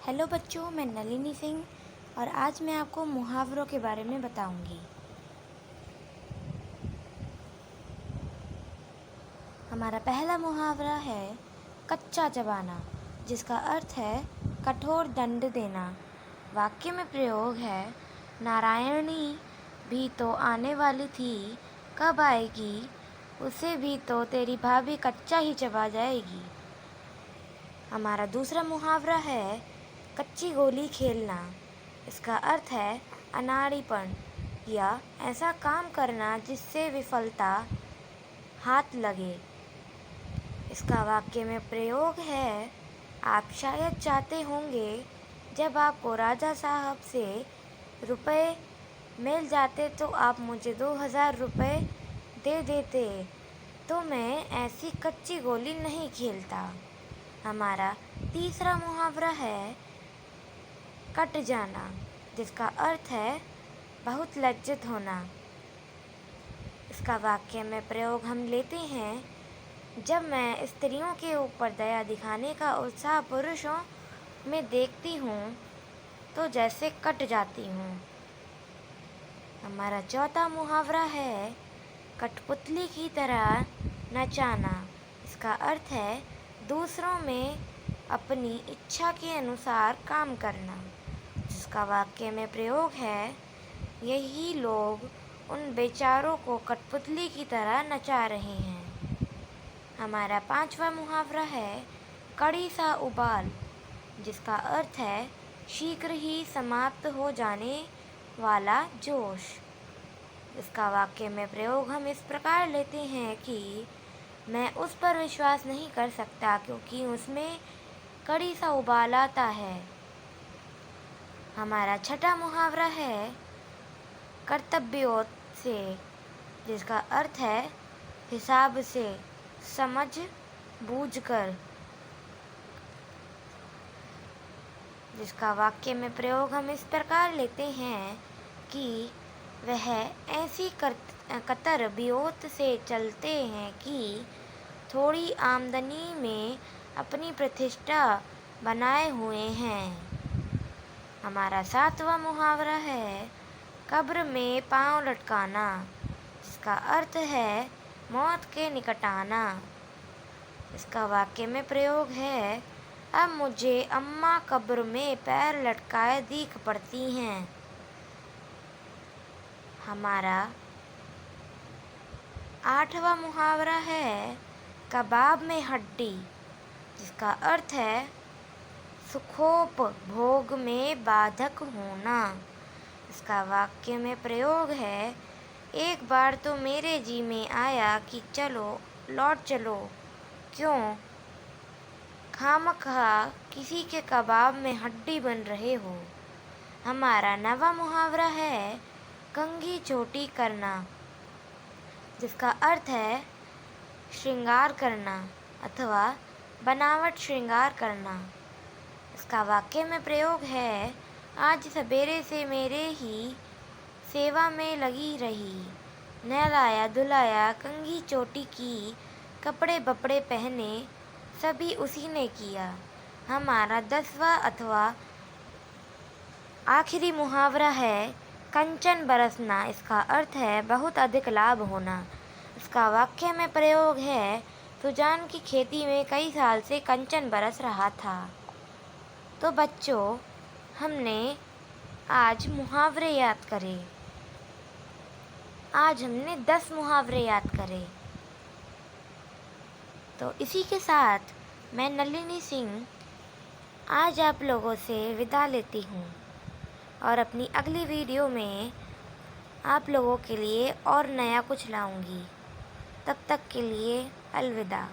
Hello बच्चों, मैं नलिनी सिंह और आज मैं आपको मुहावरों के बारे में बताऊंगी। हमारा पहला मुहावरा है कच्चा चबाना, जिसका अर्थ है कठोर दंड देना। वाक्य में प्रयोग है नारायणी भी तो आने वाली थी, कब आएगी, उसे भी तो तेरी भाभी कच्चा ही चबा जाएगी। हमारा दूसरा मुहावरा है कच्ची गोली खेलना। इसका अर्थ है अनाड़ीपन या ऐसा काम करना जिससे विफलता हाथ लगे। इसका वाक्य में प्रयोग है आप शायद चाहते होंगे जब आपको राजा साहब से रुपए मिल जाते तो आप मुझे 2000 रुपये दे देते, तो मैं ऐसी कच्ची गोली नहीं खेलता। हमारा तीसरा मुहावरा है कट जाना, जिसका अर्थ है बहुत लज्जित होना। इसका वाक्य में प्रयोग हम लेते हैं जब मैं स्त्रियों के ऊपर दया दिखाने का उत्साह पुरुषों में देखती हूँ तो जैसे कट जाती हूँ। हमारा चौथा मुहावरा है कठपुतली की तरह नचाना। इसका अर्थ है दूसरों में अपनी इच्छा के अनुसार काम करना। जिसका वाक्य में प्रयोग है यही लोग उन बेचारों को कठपुतली की तरह नचा रहे हैं। हमारा पांचवा मुहावरा है कड़ी सा उबाल, जिसका अर्थ है शीघ्र ही समाप्त हो जाने वाला जोश। इसका वाक्य में प्रयोग हम इस प्रकार लेते हैं कि मैं उस पर विश्वास नहीं कर सकता क्योंकि उसमें कड़ी सा उबाल आता है। हमारा छठा मुहावरा है कर्तव्योत से, जिसका अर्थ है हिसाब से, समझ बूझ कर। जिसका वाक्य में प्रयोग हम इस प्रकार लेते हैं कि वह ऐसी कतर बियोत से चलते हैं कि थोड़ी आमदनी में अपनी प्रतिष्ठा बनाए हुए हैं। हमारा सातवां मुहावरा है कब्र में पाँव लटकाना, जिसका अर्थ है मौत के निकट आना। इसका वाक्य में प्रयोग है अब मुझे अम्मा कब्र में पैर लटकाए दिख पड़ती हैं। हमारा आठवां मुहावरा है कबाब में हड्डी, जिसका अर्थ है सुखोपभोग में बाधक होना। इसका वाक्य में प्रयोग है एक बार तो मेरे जी में आया कि चलो लौट चलो, क्यों खामखा किसी के कबाब में हड्डी बन रहे हो। हमारा नवा मुहावरा है कंघी छोटी करना, जिसका अर्थ है श्रृंगार करना अथवा बनावट श्रृंगार करना। इसका वाक्य में प्रयोग है आज सवेरे से मेरे ही सेवा में लगी रही, नहलाया धुलाया कंघी चोटी की, कपड़े बपड़े पहने सभी उसी ने किया। हमारा 10वां अथवा आखिरी मुहावरा है कंचन बरसना। इसका अर्थ है बहुत अधिक लाभ होना। इसका वाक्य में प्रयोग है सुजान की खेती में कई साल से कंचन बरस रहा था। तो बच्चों, हमने आज मुहावरे याद करे। आज हमने 10 मुहावरे याद करे। तो इसी के साथ मैं नलिनी सिंह आज आप लोगों से विदा लेती हूँ और अपनी अगली वीडियो में आप लोगों के लिए और नया कुछ लाऊंगी। तब तक के लिए अलविदा।